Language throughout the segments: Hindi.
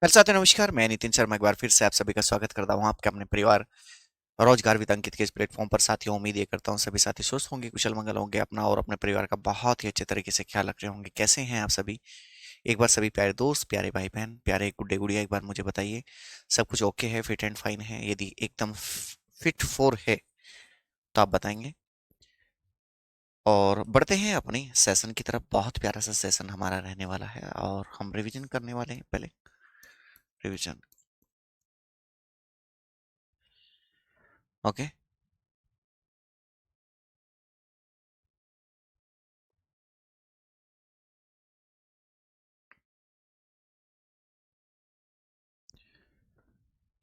हेलो साथियों, नमस्कार। मैं नितिन शर्मा एक बार फिर से आप सभी का स्वागत करता हूं आपके अपने परिवार रोजगार विद अंकित के इस प्लेटफॉर्म पर। साथियों, उम्मीद ये करता हूं सभी साथी स्वस्थ होंगे, कुशल मंगल होंगे, अपना और अपने परिवार का बहुत ही अच्छे तरीके से ख्याल रख रहे होंगे। कैसे हैं आप सभी? एक बार सभी प्यारे दोस्त, प्यारे भाई बहन, प्यारे गुड्डे गुड़िया, एक बार मुझे बताइए सब कुछ ओके है, फिट एंड फाइन है? यदि एकदम फिट फोर है तो आप बताएंगे। और बढ़ते हैं अपनी सेशन की तरफ। बहुत प्यारा सा सेशन हमारा रहने वाला है और हम रिवीजन करने वाले हैं। पहले रिवीजन, ओके।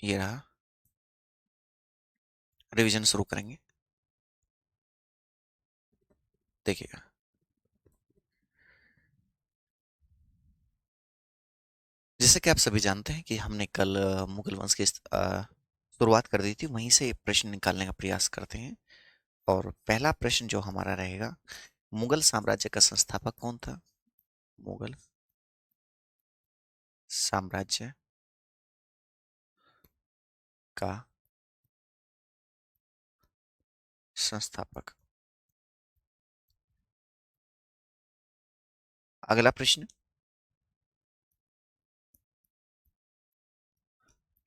ये रहा, रिवीजन शुरू करेंगे। देखिएगा, जैसे कि आप सभी जानते हैं कि हमने कल मुगल वंश की शुरुआत कर दी थी, वहीं से प्रश्न निकालने का प्रयास करते हैं। और पहला प्रश्न जो हमारा रहेगा, मुगल साम्राज्य का संस्थापक कौन था? मुगल साम्राज्य का संस्थापक। अगला प्रश्न,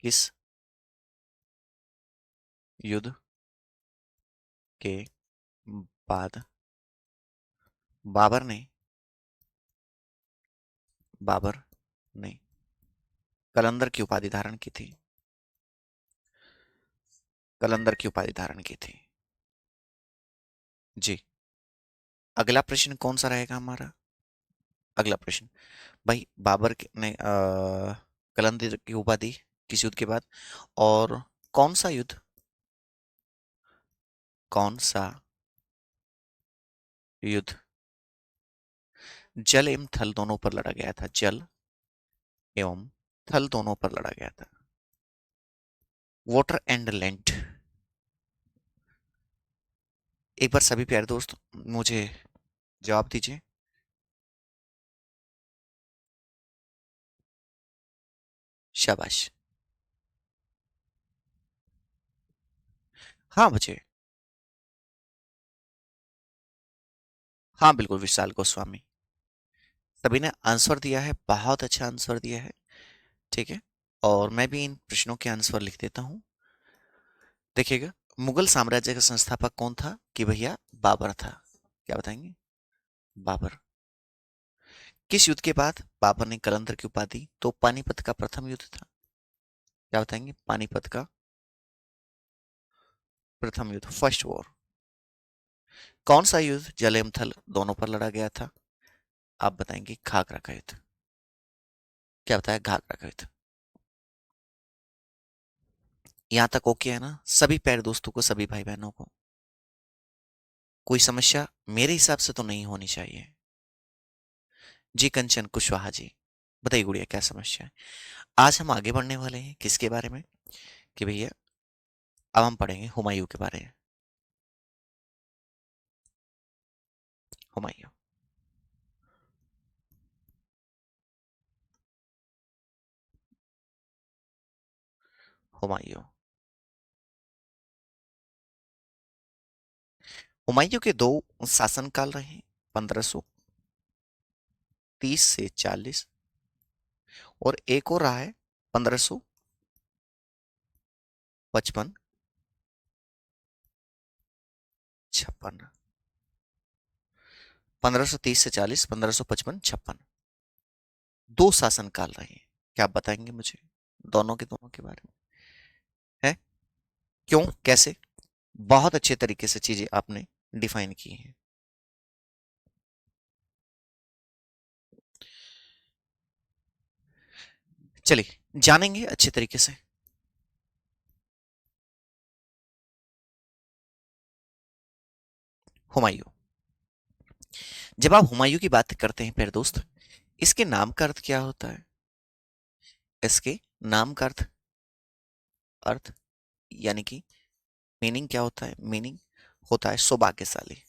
किस युद्ध के बाद बाबर ने बाबर ने कलंदर की उपाधि धारण की थी? कलंदर की उपाधि धारण की थी, जी। अगला प्रश्न कौन सा रहेगा हमारा? अगला प्रश्न, भाई बाबर ने कलंदर की उपाधि किस युद्ध के बाद? और कौन सा युद्ध, कौन सा युद्ध जल एवं थल दोनों पर लड़ा गया था? जल एवं थल दोनों पर लड़ा गया था। Water and land. एक बार सभी प्यारे दोस्त मुझे जवाब दीजिए। शाबाश। हाँ बचे। हाँ बिल्कुल, विशाल गोस्वामी। सभी ने आंसर दिया है, बहुत अच्छा आंसर दिया है, ठीक है। और मैं भी इन प्रश्नों के आंसर लिख देता हूँ। देखिएगा, मुगल साम्राज्य का संस्थापक कौन था? कि भैया बाबर था। क्या बताएंगे? बाबर। किस युद्ध के बाद बाबर ने कलंदर की उपाधि? तो पानीपत का प्रथम युद्ध था। क्या बताएंगे? पानीपत का प्रथम युद्ध, फर्स्ट वॉर। कौन सा युद्ध जल एवं थल दोनों पर लड़ा गया था? आप बताएंगे घाघरा का युद्ध। क्या बताया? घाघरा का युद्ध। यहां तक ओके है ना सभी प्यारे दोस्तों को, सभी भाई बहनों को? कोई समस्या मेरे हिसाब से तो नहीं होनी चाहिए। जी कंचन कुशवाहा जी, बताइए गुड़िया क्या समस्या है? आज हम आगे बढ़ने वाले हैं किसके बारे में? कि भैया अब हम पढ़ेंगे हुमायूं के बारे में। हुमायूं, हुमायूं। हुमायूं के दो शासनकाल रहे, 1530 से 40, और एक और रहा है 1555 56। 1530 से 40, 1555 56, दो शासनकाल रहे हैं। क्या आप बताएंगे मुझे दोनों के बारे में? है क्यों, कैसे? बहुत अच्छे तरीके से चीजें आपने डिफाइन की हैं। चलिए जानेंगे अच्छे तरीके से। हुमायूं। जब आप हुमायूं की बात करते हैं प्यारे दोस्त, इसके नाम का अर्थ क्या होता है? इसके नाम का अर्थ यानी कि मीनिंग क्या होता है? मीनिंग होता है सौभाग्यशाली।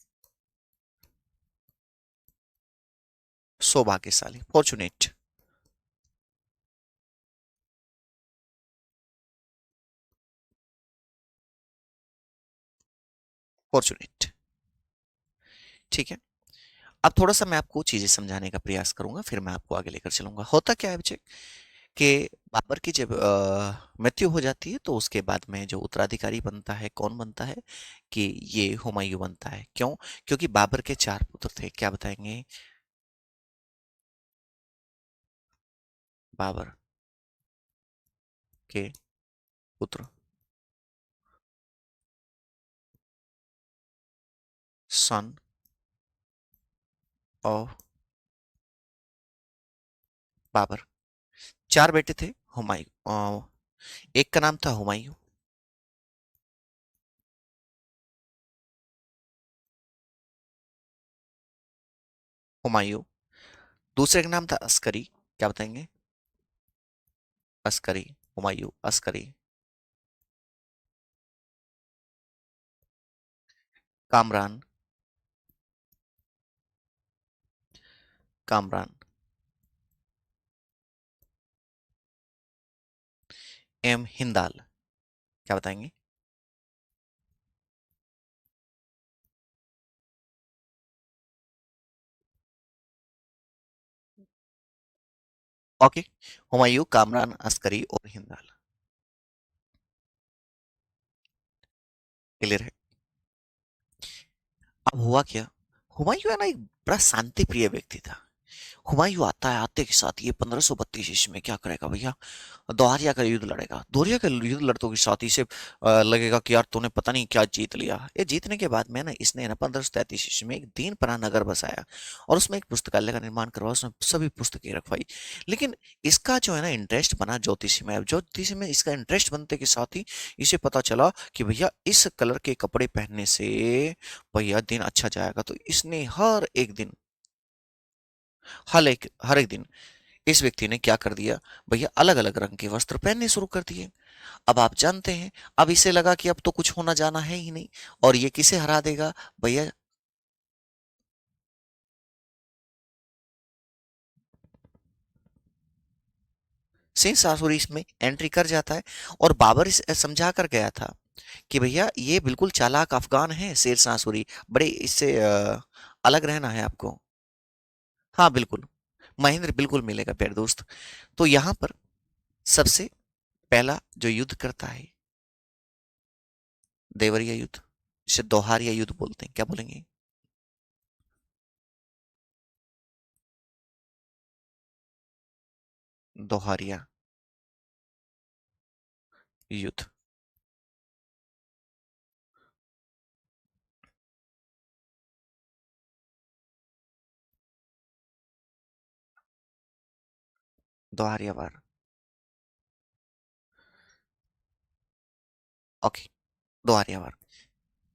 सौभाग्यशाली, फॉर्चुनेट। फॉर्चुनेट। ठीक है। अब थोड़ा सा मैं आपको चीजें समझाने का प्रयास करूंगा, फिर मैं आपको आगे लेकर चलूंगा। होता क्या है बच्चे कि बाबर की जब मृत्यु हो जाती है तो उसके बाद में जो उत्तराधिकारी बनता है, कौन बनता है? कि ये हुमायूं बनता है। क्यों? क्योंकि बाबर के चार पुत्र थे। क्या बताएंगे? बाबर के पुत्र। Son of Babur. चार बेटे थे हुमायूं। एक का नाम था हुमायूं। हुमायूं। दूसरे का नाम था अस्करी। क्या बताएंगे? अस्करी। हुमायूं अस्करी। कामरान। कामरान। एम हिंदाल। क्या बताएंगे? ओके। हुमायूं, कामरान, अस्करी और हिंदाल। क्लियर है? अब हुआ क्या? हुमायूं है ना, एक बड़ा शांति प्रिय व्यक्ति था। हुमायूं आता है, आते के साथ ये 1532 ईस्वी में क्या करेगा भैया? दोहरिया का युद्ध लड़ेगा। दोहरिया का युद्ध लड़तों के साथ इसे लगेगा कि यार तूने पता नहीं क्या जीत लिया। ये जीतने के बाद में ना इसने ना 1533 ईस्वी में एक दीनपरा नगर बसाया और उसमें एक पुस्तकालय का निर्माण करवाया। उसने सभी पुस्तकें रखवाई। लेकिन इसका जो है ना इंटरेस्ट बना ज्योतिषी में। अब ज्योतिषी में इसका इंटरेस्ट बनते के साथ ही इसे पता चला कि भैया इस कलर के कपड़े पहनने से भैया दिन अच्छा जाएगा। तो इसने हर एक दिन इस व्यक्ति ने क्या कर दिया भैया, अलग अलग रंग के वस्त्र पहनने शुरू कर दिए। अब आप जानते हैं, अब इसे लगा कि अब तो कुछ होना जाना है ही नहीं। और ये किसे हरा देगा भैया? शेर शाह इसमें एंट्री कर जाता है। और बाबर समझा कर गया था कि भैया ये बिल्कुल चालाक अफगान है शेर शाह सूरी। बड़े इससे अलग रहना है आपको। हाँ बिल्कुल। महेंद्र बिल्कुल मिलेगा प्यारे दोस्त। तो यहां पर सबसे पहला जो युद्ध करता है, देवरिया युद्ध, जिसे दोहारिया युद्ध बोलते हैं। क्या बोलेंगे? दोहारिया युद्ध। दोहारिया वार। ओके। दोहारिया वार।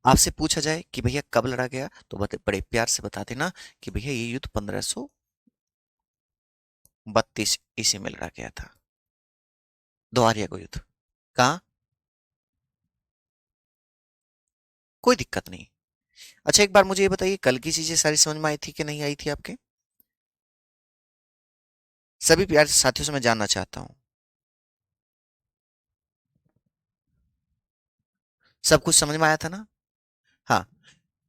आपसे पूछा जाए कि भैया कब लड़ा गया तो बड़े प्यार से बता देना कि भैया ये युद्ध 1532 ईस्वी में लड़ा गया था। दोहारिया को युद्ध। कहाँ? कोई दिक्कत नहीं। अच्छा एक बार मुझे ये बताइए, कल की चीजें सारी समझ में आई थी कि नहीं आई थी आपके? सभी प्यार साथियों से मैं जानना चाहता हूँ। सब कुछ समझ में आया था ना? हाँ।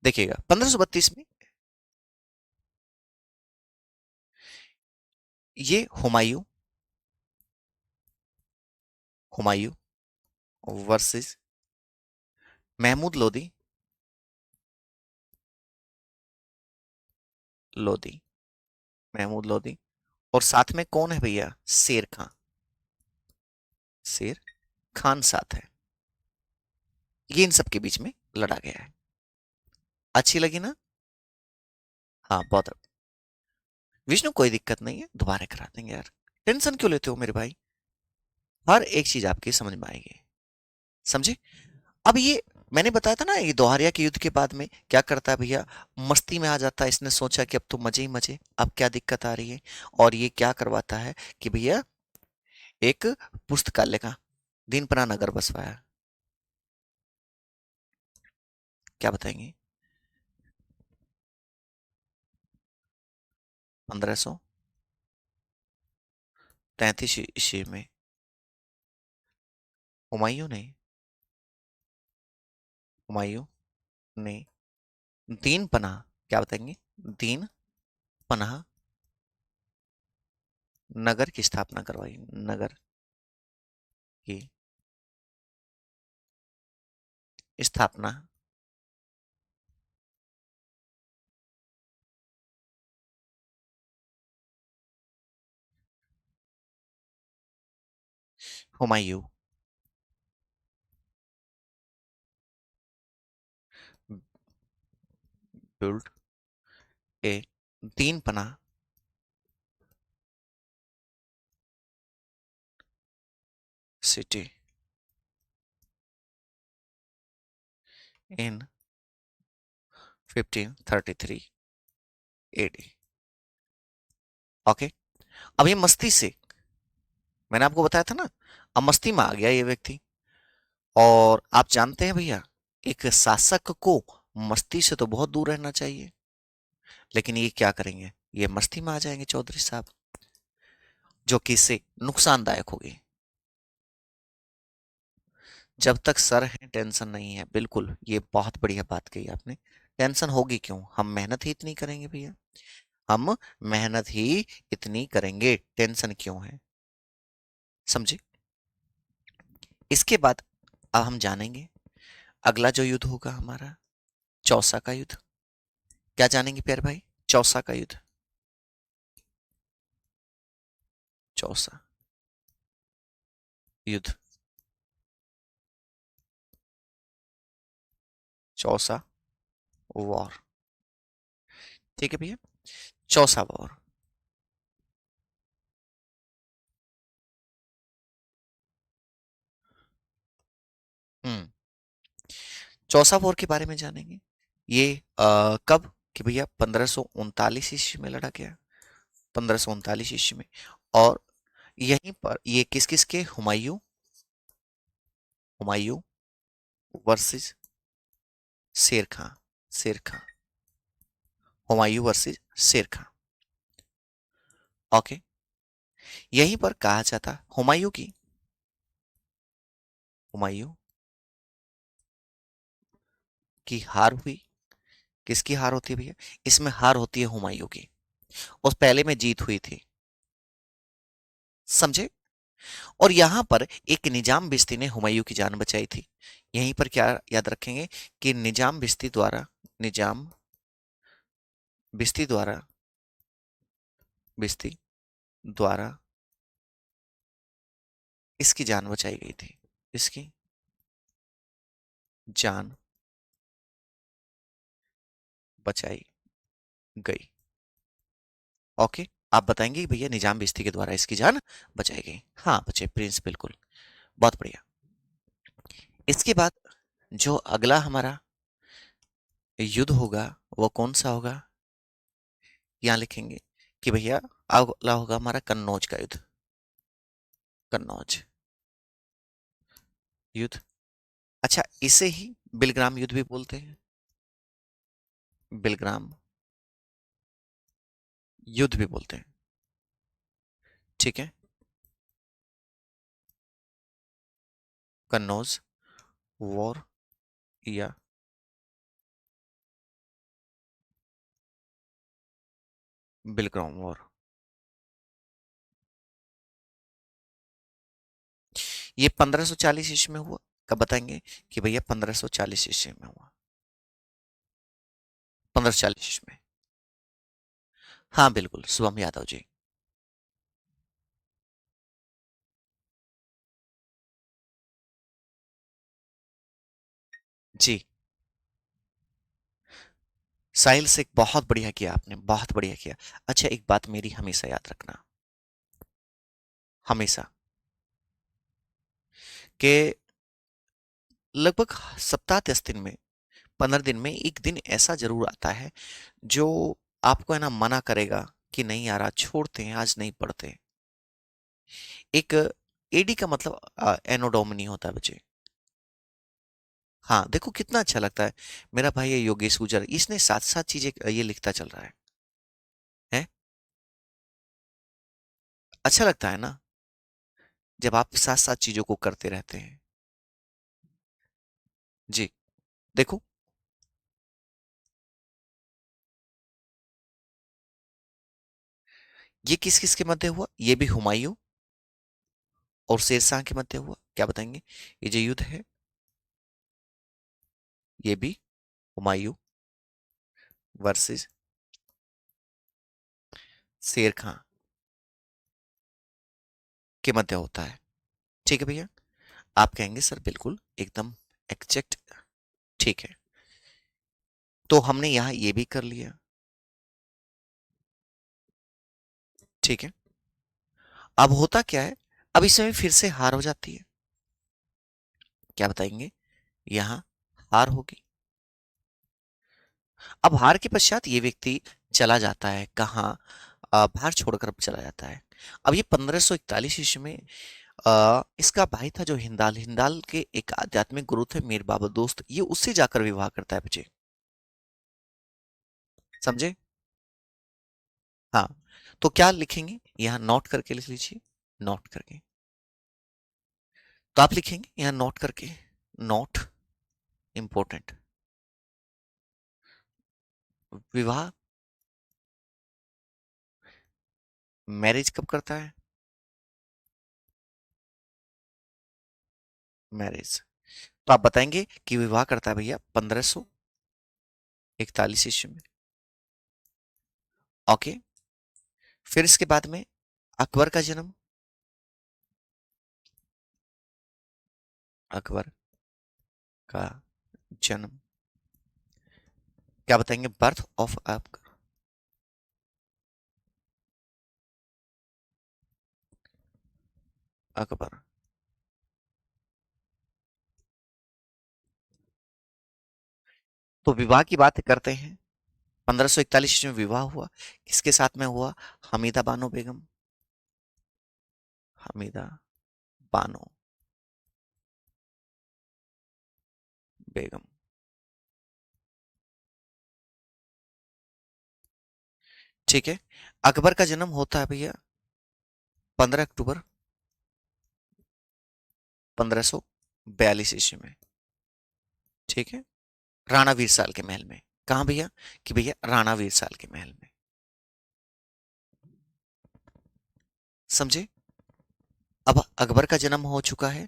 देखिएगा 1532 में ये हुमायूं हुमायूं वर्सेस महमूद लोदी। लोदी। महमूद लोदी। और साथ में कौन है भैया? शेर खान। शेर खान साथ है। ये इन सब के बीच में लड़ा गया है। अच्छी लगी ना? हाँ बहुत। विष्णु कोई दिक्कत नहीं है, दोबारा करा देंगे यार। टेंशन क्यों लेते हो मेरे भाई? हर एक चीज आपकी समझ में आएगी। समझे? अब ये मैंने बताया था ना, ये दोहारिया के युद्ध के बाद में क्या करता है भैया? मस्ती में आ जाता है। इसने सोचा कि अब तो मजे ही मजे, अब क्या दिक्कत आ रही है? और ये क्या करवाता है कि भैया एक पुस्तकालय का दीनपना नगर बसवाया। क्या बताएंगे? 1533 ईस्वी में हुमायूं ने हुमायूं ने दीन पनाह, क्या बताएंगे? दीन पनाह नगर की स्थापना करवाई, नगर की स्थापना हुमायूं built a दीन पनाह city in 1533 AD। ओके, अब ये मस्ती से, मैंने आपको बताया था ना, अब मस्ती में आ गया ये व्यक्ति। और आप जानते हैं भैया, एक शासक को मस्ती से तो बहुत दूर रहना चाहिए, लेकिन ये क्या करेंगे, ये मस्ती में आ जाएंगे चौधरी साहब, जो कि इससे नुकसानदायक होगी। जब तक सर है टेंशन नहीं है, बिल्कुल, ये बहुत बढ़िया बात कही आपने। टेंशन होगी क्यों, हम मेहनत ही इतनी करेंगे भैया, हम मेहनत ही इतनी करेंगे, टेंशन क्यों है, समझे? इसके बाद अब हम जानेंगे अगला जो युद्ध होगा हमारा, चौसा का युद्ध। क्या जानेंगे प्यारे भाई? चौसा का युद्ध, चौसा युद्ध, चौसा वॉर। ठीक है भैया, चौसा वॉर। हम्म, चौसा वॉर के बारे में जानेंगे। ये कब, कि भैया 1539 ईस्वी में लड़ा गया, 1539 ईस्वी में। और यहीं पर ये किस किस के, हुमायूं, हुमायूं वर्सेस शेर खां, शेर खां, हुमायूं वर्सेस शेर खां। ओके, यहीं पर कहा जाता हुमायूं की, हुमायूं की हार हुई। किसकी हार होती है भैया? इसमें हार होती है हुमायूं की, उस पहले में जीत हुई थी, समझे? और यहां पर एक निजाम बिस्ती ने हुमायूं की जान बचाई थी। यहीं पर क्या याद रखेंगे, कि निजाम बिस्ती द्वारा, निजाम बिस्ती द्वारा, बिस्ती द्वारा इसकी जान बचाई गई थी, इसकी जान बचाई गई। ओके, आप बताएंगे कि भैया निजाम बिस्ती के द्वारा इसकी जान बचाई गई। हाँ बचे प्रिंस, बिल्कुल, बहुत बढ़िया। इसके बाद जो अगला हमारा युद्ध होगा, वो कौन सा होगा? यहाँ लिखेंगे कि भैया अगला होगा हमारा कन्नौज का युद्ध, कन्नौज युद्ध। अच्छा, इसे ही बिलग्राम युद्ध भी बोलते हैं, बिलग्राम युद्ध भी बोलते हैं, ठीक है। कन्नौज वॉर या बिलग्राम वॉर, ये 1540 ईस्वी में हुआ। कब बताएंगे कि भैया 1540 ईस्वी में हुआ, 1540 ईस्वी में। हाँ बिल्कुल, शुभम यादव जी। जी, साहिल से बहुत बढ़िया किया आपने, बहुत बढ़िया किया। अच्छा, एक बात मेरी हमेशा याद रखना, हमेशा, कि लगभग सप्ताह 10 दिन में, 15 दिन में एक दिन ऐसा जरूर आता है जो आपको है ना मना करेगा कि नहीं यार आज छोड़ते हैं, आज नहीं पढ़ते। एक एडी का मतलब एनोडोमनी होता है बच्चे। हाँ देखो कितना अच्छा लगता है, मेरा भाई है योगेश गुजर, इसने साथ साथ चीजें ये लिखता चल रहा है? अच्छा लगता है ना, जब आप साथ साथ चीजों को करते रहते हैं। जी, देखो ये किस किस के मध्य हुआ? ये भी हुमायूं और शेरशाह के मध्य हुआ। क्या बताएंगे? ये जो युद्ध है ये भी हुमायूं वर्सेस शेर खां के मध्य होता है। ठीक है भैया, आप कहेंगे सर बिल्कुल एकदम एग्जैक्ट। ठीक है, तो हमने यहां ये भी कर लिया। ठीक है, अब होता क्या है, अब इसमें फिर से हार हो जाती है। क्या बताएंगे? यहां हार होगी। अब हार के पश्चात ये व्यक्ति चला जाता है कहाँ? भार छोड़कर चला जाता है। अब ये 1541 ईस्वी में इसका भाई था जो हिंदाल, हिंदाल के एक आध्यात्मिक गुरु थे मीर बाबा दोस्त, ये उससे जाकर विवाह करता है बच्चे। समझे? हाँ, तो क्या लिखेंगे यहाँ? नोट करके लिख लीजिए, नोट करके। तो आप लिखेंगे यहाँ नोट करके, नोट इंपॉर्टेंट। विवाह, मैरिज कब करता है? मैरिज, तो आप बताएंगे कि विवाह करता है भैया 1541 ईस्वी में। ओके, फिर इसके बाद में अकबर का जन्म, अकबर का जन्म, क्या बताएंगे? Birth of Akbar. तो विवाह की बात करते हैं, 1541 ईस्वी में विवाह हुआ। किसके साथ में हुआ? हमीदा बानो बेगम, हमीदा बानो बेगम। ठीक है, अकबर का जन्म होता है भैया 15 अक्टूबर 1542 ईस्वी में। ठीक है, राणा वीरसाल के महल में। कहा भैया? कि भैया राणा वीरसाल के महल में। समझे? अब अकबर का जन्म हो चुका है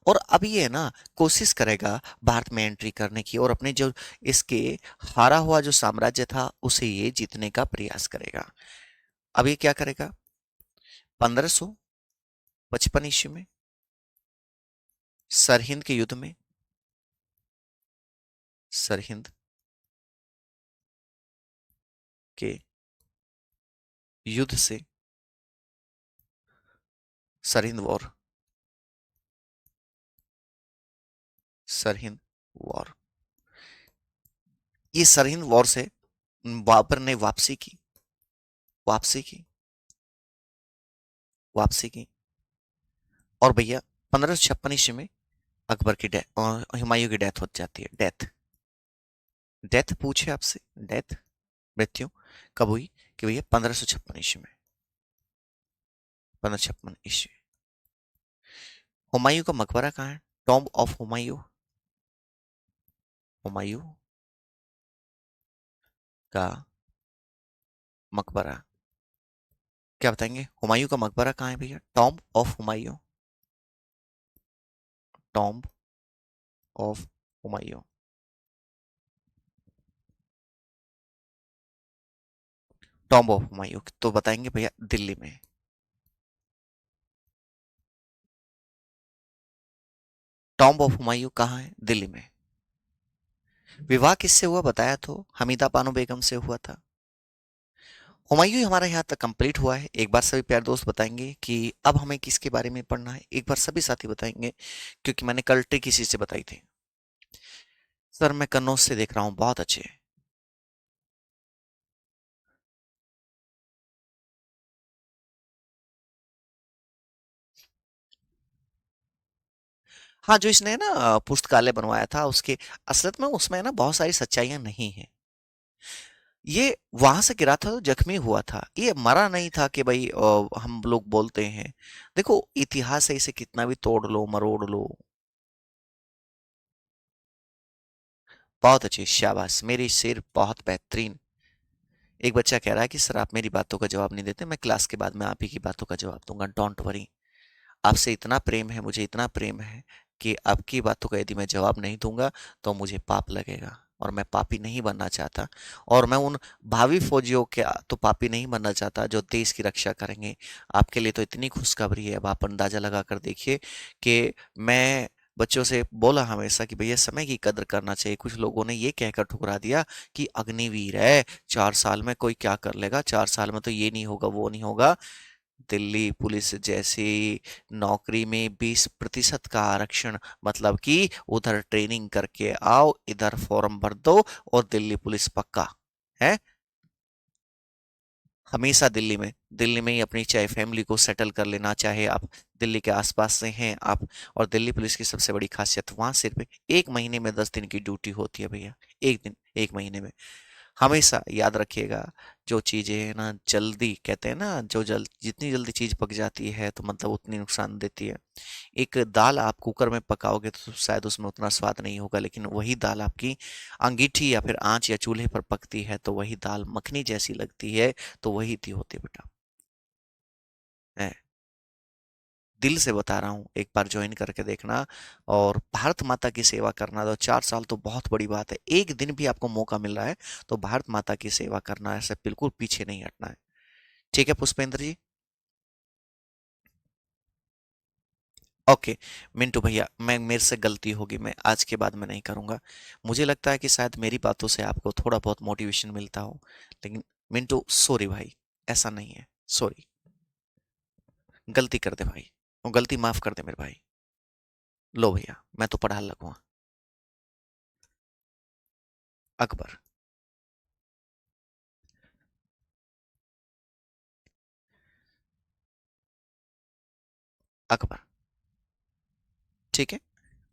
और अब ये ना कोशिश करेगा भारत में एंट्री करने की और अपने जो इसके हारा हुआ जो साम्राज्य था उसे ये जीतने का प्रयास करेगा। अब ये क्या करेगा? 1555 ईस्वी में सरहिंद के युद्ध में, सरहिंद के युद्ध से, सरहिंद वॉर, सरहिंद वॉर, ये सरहिंद वॉर से बाबर ने वापसी की, वापसी की, वापसी की। और भैया 1556 ईस्वी में अकबर की डेथ, हुमायूं की डेथ हो जाती है। डेथ, डेथ पूछे आपसे, डेथ मृत्यु कब हुई? कि भैया 1556 ईस्वी में, 1556 ईस्वी। हुमायूं का मकबरा कहाँ है? टॉम्ब ऑफ हुमायूं, हुमायूं का मकबरा। क्या बताएंगे? हुमायूं का मकबरा कहाँ है भैया? Tomb of Humayun, tomb of Humayun, tomb of Humayun तो बताएंगे भैया दिल्ली में। टॉम्ब ऑफ हुमायूं कहाँ है? दिल्ली में। विवाह किससे हुआ बताया तो, हमीदा बानो बेगम से हुआ था। हुमायूं ही हमारा यहाँ तक कंप्लीट हुआ है। एक बार सभी प्यारे दोस्त बताएंगे कि अब हमें किसके बारे में पढ़ना है, एक बार सभी साथी बताएंगे, क्योंकि मैंने कल ट्रिक किसी से बताई थी। सर मैं कन्नौज से देख रहा हूँ, बहुत अच्छे। हाँ, जो इसने ना पुस्तकालय बनवाया था उसके, असलियत में उसमें ना बहुत सारी सच्चाइयां नहीं है। ये वहां से गिरा था तो जख्मी हुआ था, ये मरा नहीं था कि भाई हम लोग बोलते हैं। देखो इतिहास है, इसे कितना भी तोड़ लो मरोड़ लो। बहुत अच्छी, शाबाश मेरी शेर, बहुत बेहतरीन। एक बच्चा कह रहा है कि सर आप मेरी बातों का जवाब नहीं देते, मैं क्लास के बाद में आप ही की बातों का जवाब दूंगा, डोंट वरी। आपसे इतना प्रेम है, मुझे इतना प्रेम है कि आपकी बातों का यदि मैं जवाब नहीं दूंगा तो मुझे पाप लगेगा, और मैं पापी नहीं बनना चाहता। और मैं उन भावी फौजियों के तो पापी नहीं बनना चाहता जो देश की रक्षा करेंगे। आपके लिए तो इतनी खुशखबरी है, अब आप अंदाजा लगा कर देखिए कि मैं बच्चों से बोला हमेशा कि भैया समय की कदर करना चाहिए। कुछ लोगों ने ये कहकर ठुकरा दिया कि अग्निवीर है, 4 साल में कोई क्या कर लेगा, 4 साल में तो ये नहीं होगा वो नहीं होगा। दिल्ली पुलिस जैसी नौकरी में 20% का आरक्षण, मतलब कि उधर ट्रेनिंग करके आओ, इधर फॉर्म भर दो और दिल्ली पुलिस पक्का है। हमेशा दिल्ली में ही अपनी चाहे फैमिली को सेटल कर लेना, चाहे आप दिल्ली के आसपास से हैं आप। और दिल्ली पुलिस की सबसे बड़ी खासियत, वहां सिर्फ 1 महीने में 10 दिन की ड्यूटी होती है भैया। एक दिन, 1 महीने में। हमेशा याद रखिएगा, जो चीजें है ना जल्दी, कहते हैं ना, जो जितनी जल्दी चीज पक जाती है तो मतलब उतनी नुकसान देती है। एक दाल आप कुकर में पकाओगे तो शायद उसमें उतना स्वाद नहीं होगा, लेकिन वही दाल आपकी अंगीठी या फिर आंच या चूल्हे पर पकती है तो वही दाल मखनी जैसी लगती है। तो वही थी होती बेटा। है, दिल से बता रहा हूँ, एक बार ज्वाइन करके देखना। और भारत माता की सेवा करना, तो 4 साल तो बहुत बड़ी बात है। एक दिन भी आपको मौका मिल रहा है तो भारत माता की सेवा करना, ऐसे बिल्कुल पीछे नहीं हटना है। ठीक है पुष्पेंद्र जी। ओके। मिंटू भैया, मैं मेरे से गलती होगी, मैं आज के बाद मैं नहीं करूंगा। मुझे लगता है कि शायद मेरी बातों से आपको थोड़ा बहुत मोटिवेशन मिलता हो, लेकिन मिंटू सॉरी भाई, ऐसा नहीं है। सॉरी, गलती कर दे भाई, वो गलती माफ कर दे मेरे भाई। लो भैया, मैं तो पढ़ा लगूंगा। अकबर। अकबर। ठीक है,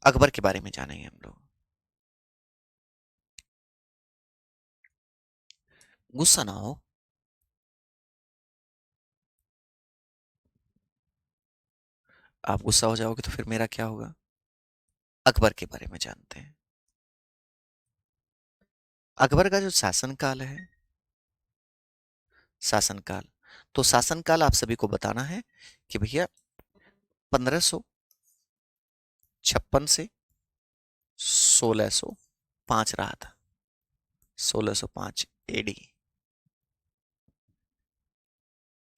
अकबर के बारे में जानेंगे हम लोग। गुस्सा ना हो। आप गुस्सा हो जाओगे तो फिर मेरा क्या होगा। अकबर के बारे में जानते हैं। अकबर का जो शासनकाल है, शासनकाल, तो शासनकाल आप सभी को बताना है कि भैया 1556 से 1605 रहा था। 1605 एडी।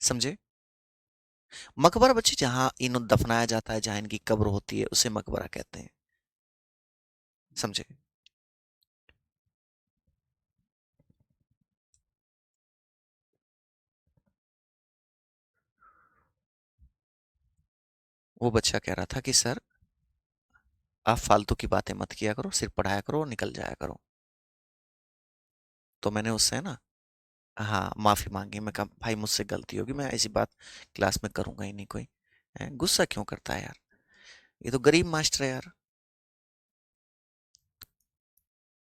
समझे। मकबरा बच्चे जहां इन्हें दफनाया जाता है, जहां इनकी कब्र होती है, उसे मकबरा कहते हैं। समझे। वो बच्चा कह रहा था कि सर आप फालतू की बातें मत किया करो, सिर्फ पढ़ाया करो और निकल जाया करो। तो मैंने उससे ना, हाँ, माफी मांगी। मैं कहा भाई मुझसे गलती होगी, मैं ऐसी बात क्लास में करूंगा ही नहीं कोई। गुस्सा क्यों करता है यार, ये तो गरीब मास्टर है यार।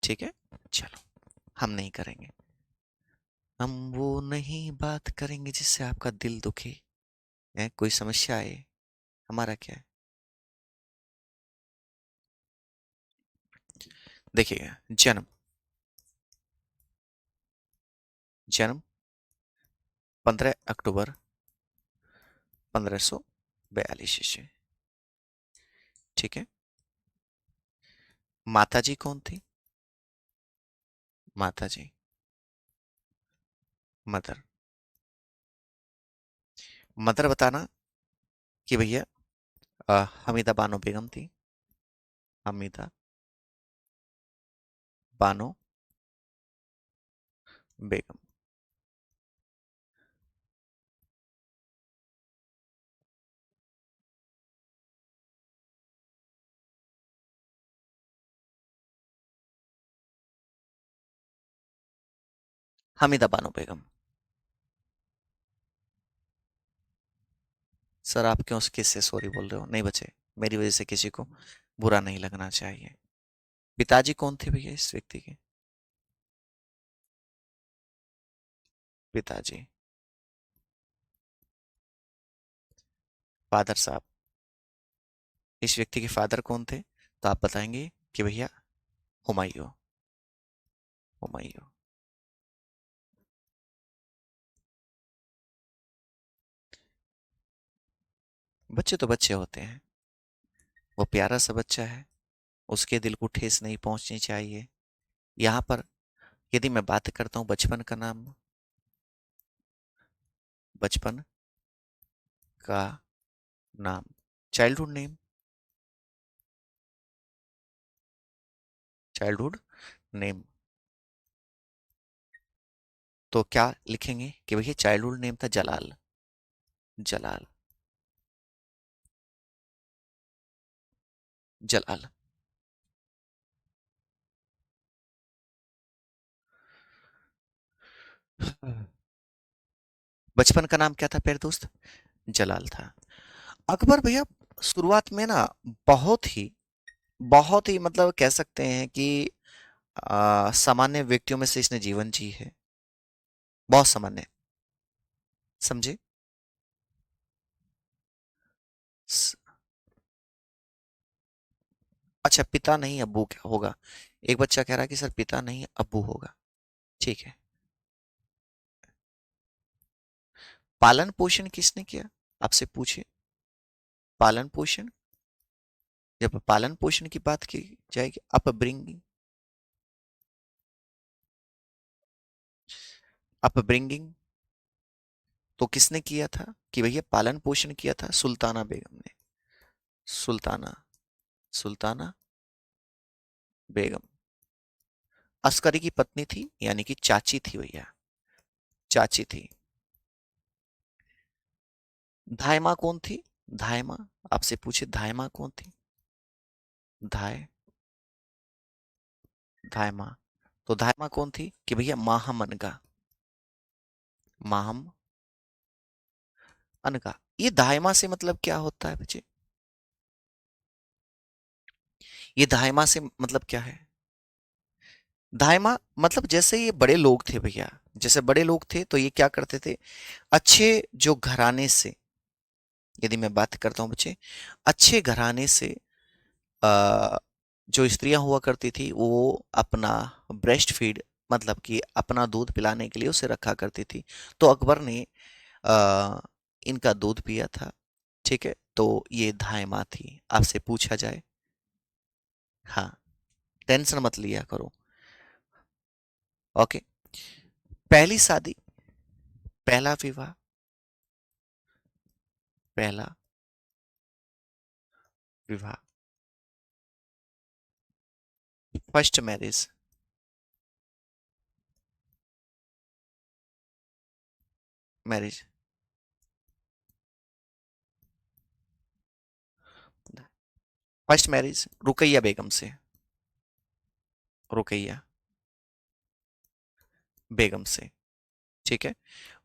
ठीक है, चलो, हम नहीं करेंगे। हम वो नहीं बात करेंगे जिससे आपका दिल दुखे, है कोई समस्या है, हमारा क्या है। देखिए, जन्म, जन्म 15 अक्टूबर 1542 ईस्वी। ठीक है। माता जी कौन थी। माता जी, मदर। मदर बताना कि भैया हमीदा बानो बेगम थी। हमीदा बानो बेगम। हमीदा बानो बेगम। सर आप क्यों किससे सॉरी बोल रहे हो, नहीं बचे, मेरी वजह से किसी को बुरा नहीं लगना चाहिए। पिताजी कौन थे भैया इस व्यक्ति के। पिताजी, फादर साहब, इस व्यक्ति के फादर कौन थे, तो आप बताएंगे कि भैया हुमायूं। हुमायूं। बच्चे तो बच्चे होते हैं, वो प्यारा सा बच्चा है, उसके दिल को ठेस नहीं पहुंचनी चाहिए। यहाँ पर यदि मैं बात करता हूँ बचपन का नाम, बचपन का नाम, चाइल्डहुड नेम, चाइल्डहुड नेम, तो क्या लिखेंगे कि भैया चाइल्डहुड नेम था जलाल, जलाल, जलाल। बचपन का नाम क्या था प्यारे दोस्त? जलाल था। अकबर भैया शुरुआत में ना बहुत ही मतलब कह सकते हैं कि सामान्य व्यक्तियों में से इसने जीवन जी है, बहुत सामान्य, समझे? स- अच्छा, पिता नहीं अब्बू क्या होगा? एक बच्चा कह रहा है कि सर पिता नहीं अब्बू होगा। ठीक है। पालन पोषण किसने किया? आपसे पूछे, पालन पोषण, जब पालन पोषण की बात की जाएगी, अपब्रिंगिंग, अपब्रिंगिंग तो किसने किया था कि भैया पालन पोषण किया था? सुल्ताना बेगम ने, सुल्ताना, सुल्ताना बेगम अस्करी की पत्नी थी, यानी कि चाची थी भैया, चाची थी। धायमा कौन थी? धायमा, आपसे पूछे धायमा कौन थी? धाय, धायमा, तो धायमा कौन थी कि भैया माहम अनगा, माहम अनगा। ये धायमा से मतलब क्या होता है बच्चे? ये धायमा से मतलब क्या है? धायमा मतलब जैसे ये बड़े लोग थे भैया, जैसे बड़े लोग थे तो ये क्या करते थे, अच्छे जो घराने से, यदि मैं बात करता हूँ बच्चे, अच्छे घराने से अ, जो स्त्रियां हुआ करती थी वो अपना ब्रेस्ट फीड, मतलब कि अपना दूध पिलाने के लिए उसे रखा करती थी। तो अकबर ने अ, इनका दूध पिया था। ठीक है, तो ये धायमा थी, आपसे पूछा जाए। हाँ, टेंशन मत लिया करो। ओके। पहली शादी, पहला विवाह, पहला विवाह, first marriage, marriage, first marriage Rukaiya Begum से, रुकैया बेगम से। ठीक है,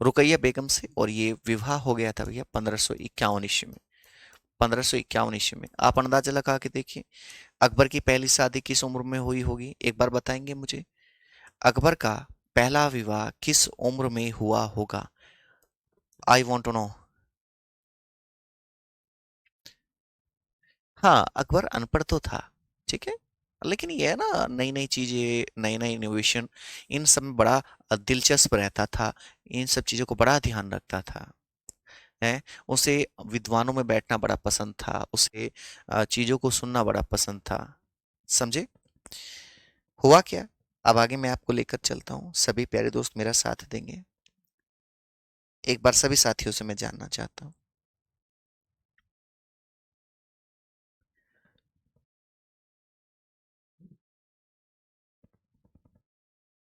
रुकैया बेगम से, और ये विवाह हो गया था भैया 1551 ईस्वी में, 1551 ईस्वी में। आप अंदाजा लगा के देखिए, अकबर की पहली शादी किस उम्र में हुई होगी, एक बार बताएंगे मुझे? अकबर का पहला विवाह किस उम्र में हुआ होगा? I want to know. हाँ, अकबर अनपढ़ तो था, ठीक है, लेकिन ये है ना, नई नई चीजें, नई नई इनोवेशन, इन सब में बड़ा दिलचस्प रहता था, इन सब चीजों को बड़ा ध्यान रखता था, है। उसे विद्वानों में बैठना बड़ा पसंद था, उसे चीजों को सुनना बड़ा पसंद था, समझे? हुआ क्या, अब आगे मैं आपको लेकर चलता हूँ, सभी प्यारे दोस्त मेरा साथ देंगे, एक बार सभी साथियों से मैं जानना चाहता हूँ।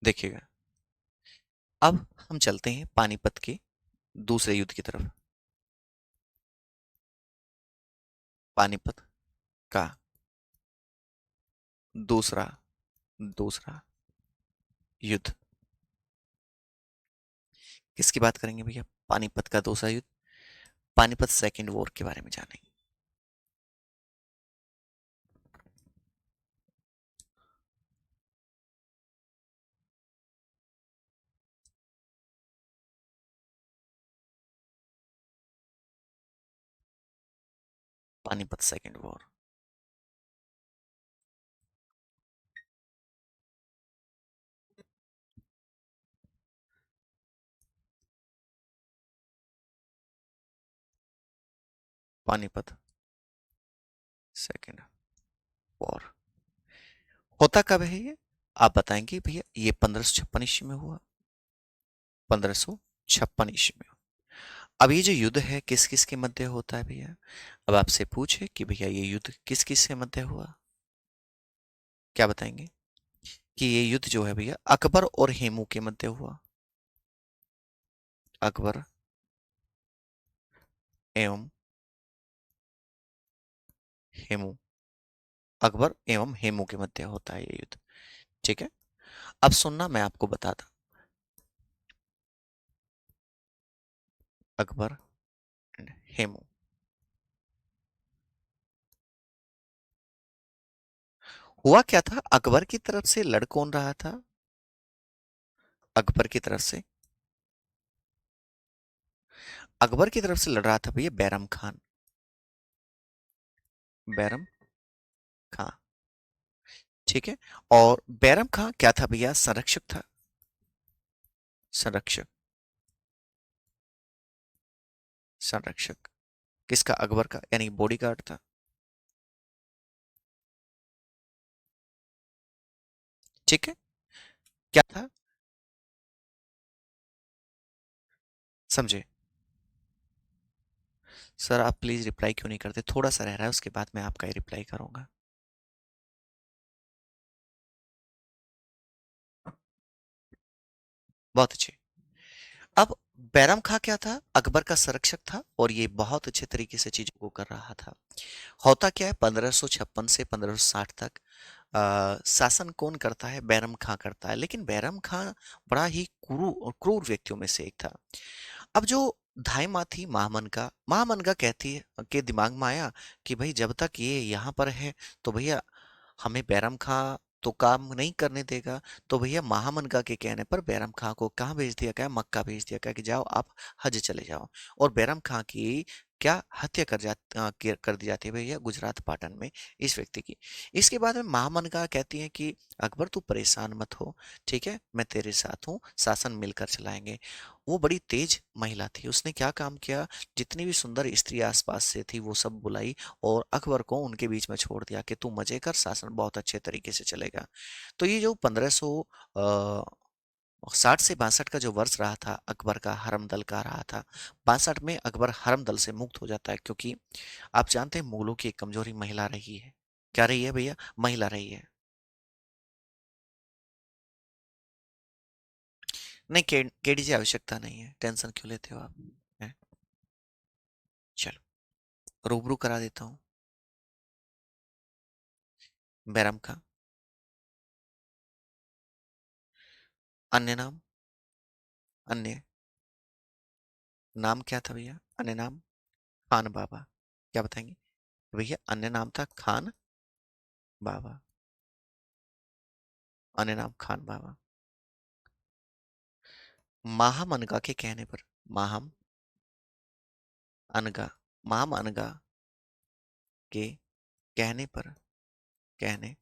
देखिएगा, अब हम चलते हैं पानीपत के दूसरे युद्ध की तरफ, पानीपत का दूसरा, दूसरा युद्ध, किसकी बात करेंगे भैया? पानीपत का दूसरा युद्ध, पानीपत सेकेंड वॉर के बारे में जानेंगे। Panipat second war, Panipat second war होता कब है ये? आप बताएंगे भैया ये 1556 ईस्वी में हुआ। 1556 ईस्वी में। अब ये जो युद्ध है किस किस के मध्य होता है भैया? अब आपसे पूछे कि भैया ये युद्ध किस किस के मध्य हुआ, क्या बताएंगे? कि ये युद्ध जो है भैया अकबर और हेमू के मध्य हुआ। अकबर एवं हेमू, अकबर एवं हेमू के मध्य होता है ये युद्ध। ठीक है, अब सुनना मैं आपको बताता। अकबर एंड हेमू। हुआ क्या था, अकबर की तरफ से लड़ कौन रहा था? अकबर की तरफ से, अकबर की तरफ से लड़ रहा था भैया बैरम खान। बैरम खान, ठीक है। और बैरम खान क्या था भैया? संरक्षक था। संरक्षक, संरक्षक किसका? अकबर का, यानी बॉडीगार्ड था। ठीक है, क्या था? समझे? सर आप प्लीज रिप्लाई क्यों नहीं करते? थोड़ा सा रह रहा है, उसके बाद मैं आपका ही रिप्लाई करूंगा। बहुत अच्छे। अब बैरम खां क्या था? अकबर का संरक्षक था और ये बहुत अच्छे तरीके से चीजों को कर रहा था। होता क्या है, 1556 से 1560 तक शासन कौन करता है? बैरम खां करता है। लेकिन बैरम खां बड़ा ही क्रूर व्यक्तियों में से एक था। अब जो धाई थी महामनका, महामनका कहती है के दिमाग में आया कि भाई जब तक ये यहाँ पर है तो भैया हमें बैरम खां तो काम नहीं करने देगा। तो भैया महामनका के कहने पर बैरम खां को कहाँ भेज दिया गया? मक्का भेज दिया गया कि जाओ आप हज चले जाओ। और बैरम खां की क्या हत्या कर दी जाती है भैया गुजरात पाटन में, इस व्यक्ति की। इसके बाद में महामनका कहती है कि अकबर तू परेशान मत हो, ठीक है, मैं तेरे साथ हूँ, शासन मिलकर चलाएंगे। वो बड़ी तेज महिला थी, उसने क्या काम किया, जितनी भी सुंदर स्त्री आसपास से थी वो सब बुलाई और अकबर को उनके बीच में छोड़ दिया कि तू मजे कर, शासन बहुत अच्छे तरीके से चलेगा। तो ये जो 1560 से 62 का जो वर्ष रहा था अकबर का हरमदल का रहा था। 62 में अकबर हरमदल से मुक्त हो जाता है, क्योंकि आप जानते हैं मुगलों की एक कमजोरी महिला रही है। क्या रही है भैया? महिला रही है। नहीं, केडी की आवश्यकता नहीं है, टेंशन क्यों लेते हो आप? हैं? चलो रूबरू करा देता हूँ। बैरम खां, अन्य नाम, अन्य नाम क्या था भैया? अन्य नाम खान बाबा। क्या बताएंगे भैया? अन्य नाम था खान बाबा। अन्य नाम खान बाबा। माहम अनगा के कहने पर, माहम अनगा, माम अनगा के कहने पर, कहने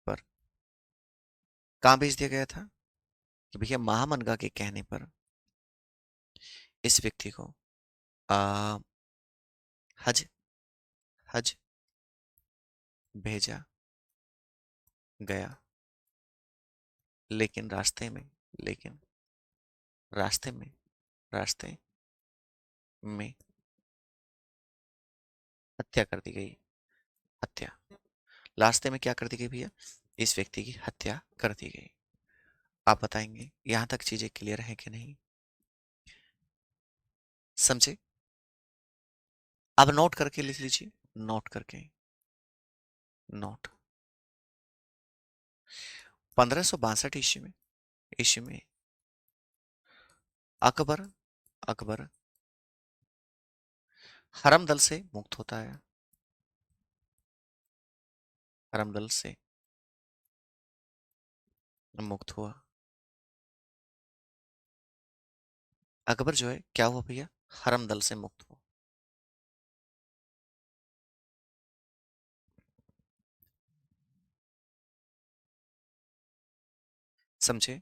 पर कहाँ भेज दिया गया था? कि भैया माहम अनगा के कहने पर इस व्यक्ति को आ, हज, हज भेजा गया। लेकिन रास्ते में, लेकिन रास्ते में, रास्ते में हत्या कर दी गई। हत्या, रास्ते में क्या कर दी गई भैया? इस व्यक्ति की हत्या कर दी गई। आप बताएंगे यहां तक चीजें क्लियर हैं कि नहीं? समझे? अब नोट करके लिख लीजिए, नोट करके, नोट। 1562 ईस्वी में अकबर, अकबर हरमदल से मुक्त होता है। हरमदल से मुक्त हुआ। अकबर जो है क्या हुआ भैया? हरमदल से मुक्त हुआ। समझे?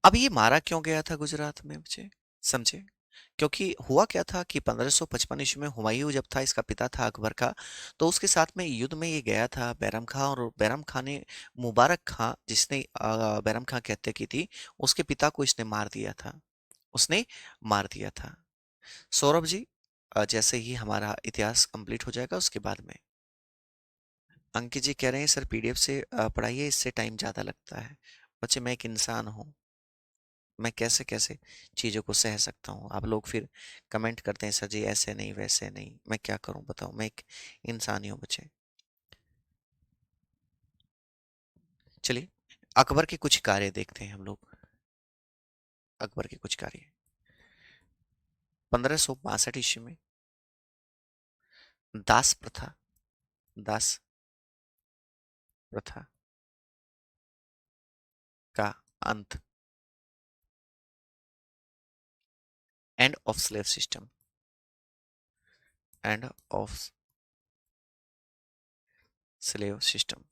अब ये मारा क्यों गया था गुजरात में मुझे? समझे? क्योंकि हुआ क्या था कि 1555 ईस्वी में हुमायूं जब था, इसका पिता था अकबर का, तो उसके साथ में युद्ध में ये गया था बैरम खां, और बैरम खां ने मुबारक खां, जिसने बैरम खां की हत्या की थी, उसके पिता को इसने मार दिया था, उसने मार दिया था। सौरभ जी, जैसे ही हमारा इतिहास कंप्लीट हो जाएगा उसके बाद में, अंकित जी कह रहे हैं सर पीडीएफ से पढ़ाइए, इससे टाइम ज़्यादा लगता है। बच्चे मैं एक इंसान हूँ, मैं कैसे कैसे चीज़ों को सह सकता हूँ। आप लोग फिर कमेंट करते हैं सर जी ऐसे नहीं वैसे नहीं, मैं क्या करूँ बताओ, मैं एक इंसान ही हूँ बच्चे। चलिए अकबर के कुछ कार्य देखते हैं हम लोग। अकबर के कुछ कार्य 1562 ईस्वी में दास प्रथा, दास प्रथा का अंत, end of slave system, end of slave system,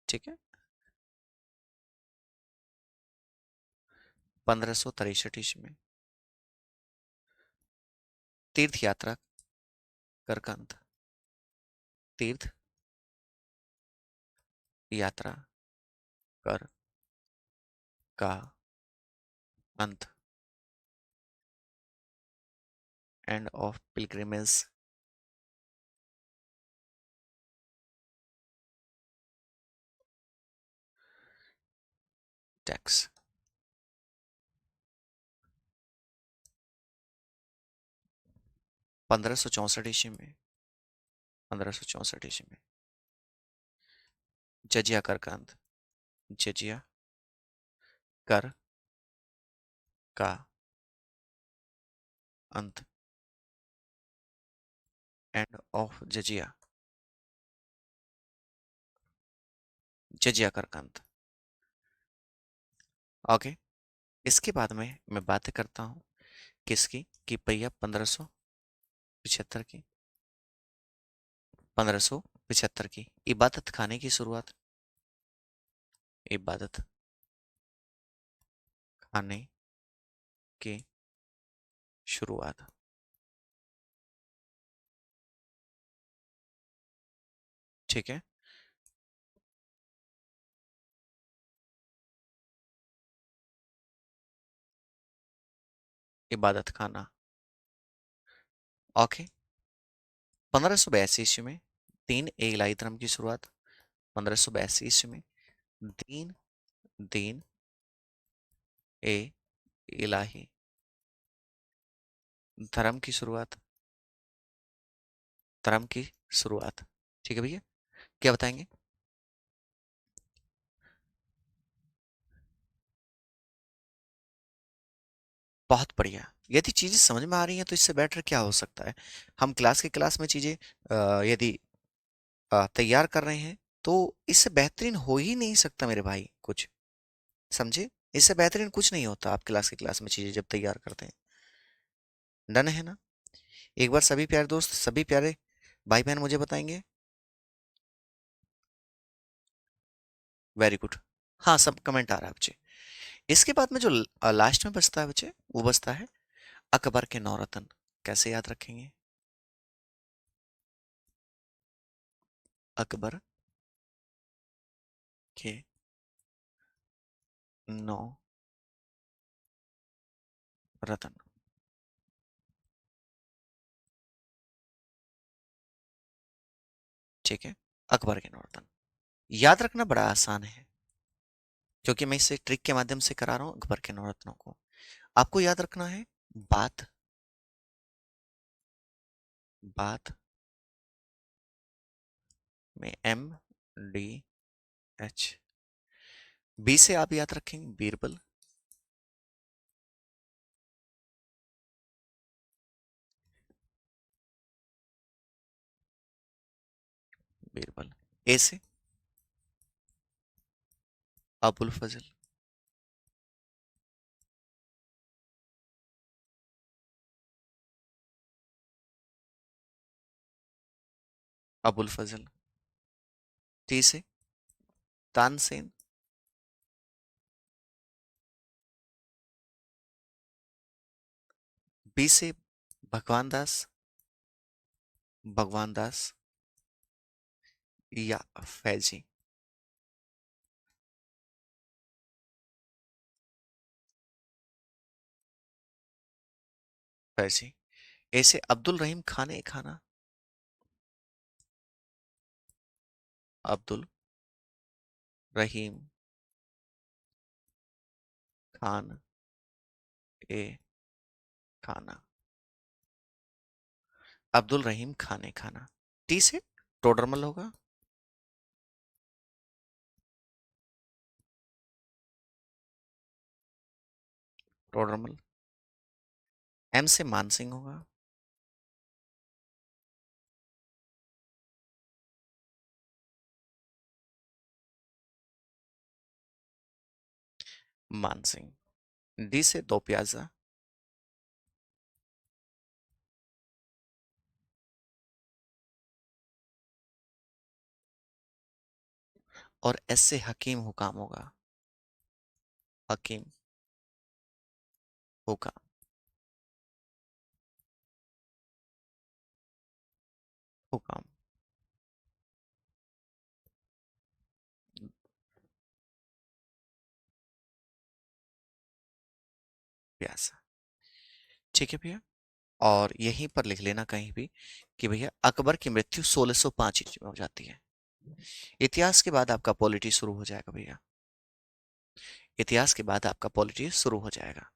ठीक है। 1563 ईस्वी में तीर्थ यात्रा कर का अंत, तीर्थ यात्रा कर का अंत, एंड ऑफ पिलग्रिमेज टैक्स। 1564 ईस्वी में, 1564 ईस्वी में जजिया कर का अंत, जजिया कर का अंत, एंड ऑफ जजिया, जजिया कर का अंत। ओके, इसके बाद में मैं बात करता हूँ किसकी, कि भैया 1575 की, 1575 की इबादत खाने की शुरुआत, इबादत खाने की शुरुआत, ठीक है। इबादत खाना, ओके। 1582 ईस्वी में दीन ए इलाही धर्म की शुरुआत, 1582 ईस्वी में दीन दीन ए इलाही धर्म की शुरुआत, धर्म की शुरुआत, ठीक है भैया। क्या बताएंगे? बहुत बढ़िया। यदि चीजें समझ में आ रही हैं तो इससे बेटर क्या हो सकता है। हम क्लास के क्लास में चीजें यदि तैयार कर रहे हैं तो इससे बेहतरीन हो ही नहीं सकता मेरे भाई कुछ, समझे। इससे बेहतरीन कुछ नहीं होता आप क्लास के क्लास में चीजें जब तैयार करते हैं। डन है ना? एक बार सभी प्यारे दोस्त, सभी प्यारे भाई बहन मुझे बताएंगे। Very good. हाँ, सब कमेंट आ रहा है बच्चे। इसके बाद में जो लास्ट में बचता है बच्चे, वो बचता है अकबर के नौरत्न। कैसे याद रखेंगे? अकबर के नौ रत्न, ठीक है। अकबर के नौरत्न याद रखना बड़ा आसान है, क्योंकि मैं इसे ट्रिक के माध्यम से करा रहा हूं। अकबर के नौरत्नों को आपको याद रखना है। बात, बात में एम डी एच, बी से आप याद रखेंगे बीरबल, बीरबल। ए से अबुल फजल, अबुल फजल। टी से तानसेन, बी से भगवान दास, भगवान दास या फैजी। फैजी। ए से अब्दुल रहीम खान ए खाना, अब्दुल रहीम खान ए खाना, अब्दुल रहीम खान ए खाना। टी से टोडरमल होगा, टोडरमल। एम से मानसिंह होगा, मानसिंह। डी से दो प्याजा, और एस से हकीम हुकाम होगा, हकीम हुकाम, हुकाम। प्यासा। ठीक है भैया। और यहीं पर लिख लेना कहीं भी कि भैया अकबर की मृत्यु 1605 ईस्वी में हो जाती है। इतिहास के बाद आपका पॉलिटी शुरू हो जाएगा भैया, इतिहास के बाद आपका पॉलिटी शुरू हो जाएगा।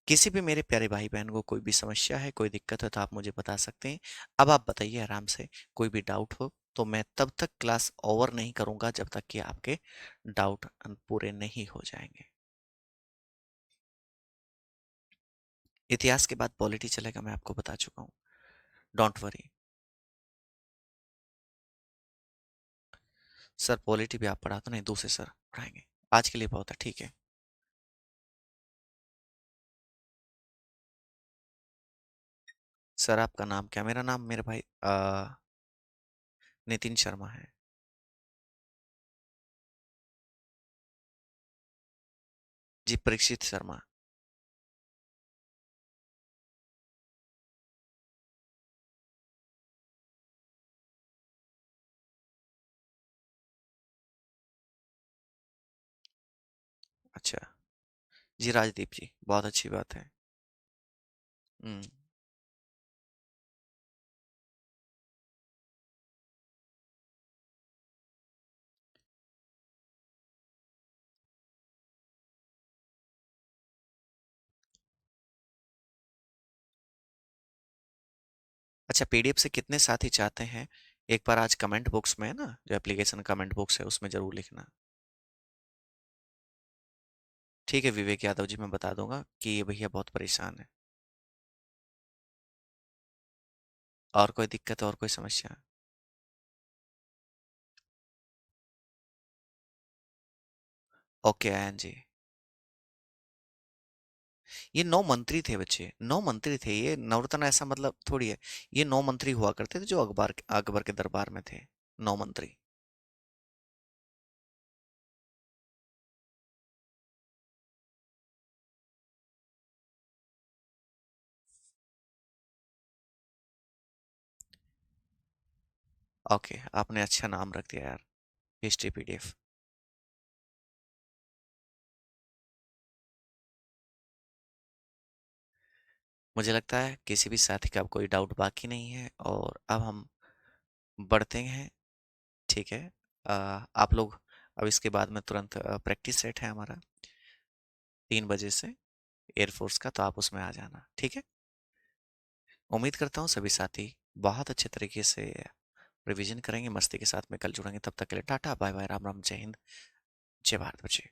किसी भी मेरे प्यारे भाई बहन को कोई भी समस्या है, कोई दिक्कत है तो आप मुझे बता सकते हैं। अब आप बताइए आराम से, कोई भी डाउट हो तो मैं तब तक क्लास ओवर नहीं करूंगा जब तक कि आपके डाउट पूरे नहीं हो जाएंगे। इतिहास के बाद पॉलिटी चलेगा, मैं आपको बता चुका हूँ, डोंट वरी। सर पॉलिटी भी आप पढ़ा तो नहीं, दूसरे सर पढ़ाएंगे, आज के लिए बहुत है, ठीक है। सर आपका नाम क्या? मेरा नाम मेरे भाई नितिन शर्मा है। जी परीक्षित शर्मा। अच्छा। जी राजदीप जी, बहुत अच्छी बात है। हम्म। अच्छा, पीडीएफ से कितने साथी चाहते हैं? एक बार आज कमेंट बॉक्स में है ना, जो एप्लीकेशन कमेंट बॉक्स है उसमें जरूर लिखना। ठीक है विवेक यादव जी, मैं बता दूंगा कि ये भैया बहुत परेशान है। और कोई दिक्कत और कोई समस्या? ओके आयन जी। ये 9 मंत्री थे बच्चे, 9 मंत्री थे ये, नवरत्न ऐसा मतलब थोड़ी है। ये 9 मंत्री हुआ करते थे जो अकबर अकबर के दरबार में थे, 9 मंत्री। ओके, आपने अच्छा नाम रख दिया यार, हिस्ट्री पीडीएफ। मुझे लगता है किसी भी साथी का अब कोई डाउट बाकी नहीं है, और अब हम बढ़ते हैं। ठीक है। आप लोग अब इसके बाद में तुरंत प्रैक्टिस सेट है हमारा 3 बजे से, एयरफोर्स का, तो आप उसमें आ जाना, ठीक है। उम्मीद करता हूँ सभी साथी बहुत अच्छे तरीके से रिवीजन करेंगे, मस्ती के साथ में कल जुड़ेंगे। तब तक के लिए tata bye bye, Ram Ram, जय हिंद, जय भारत बच्चे।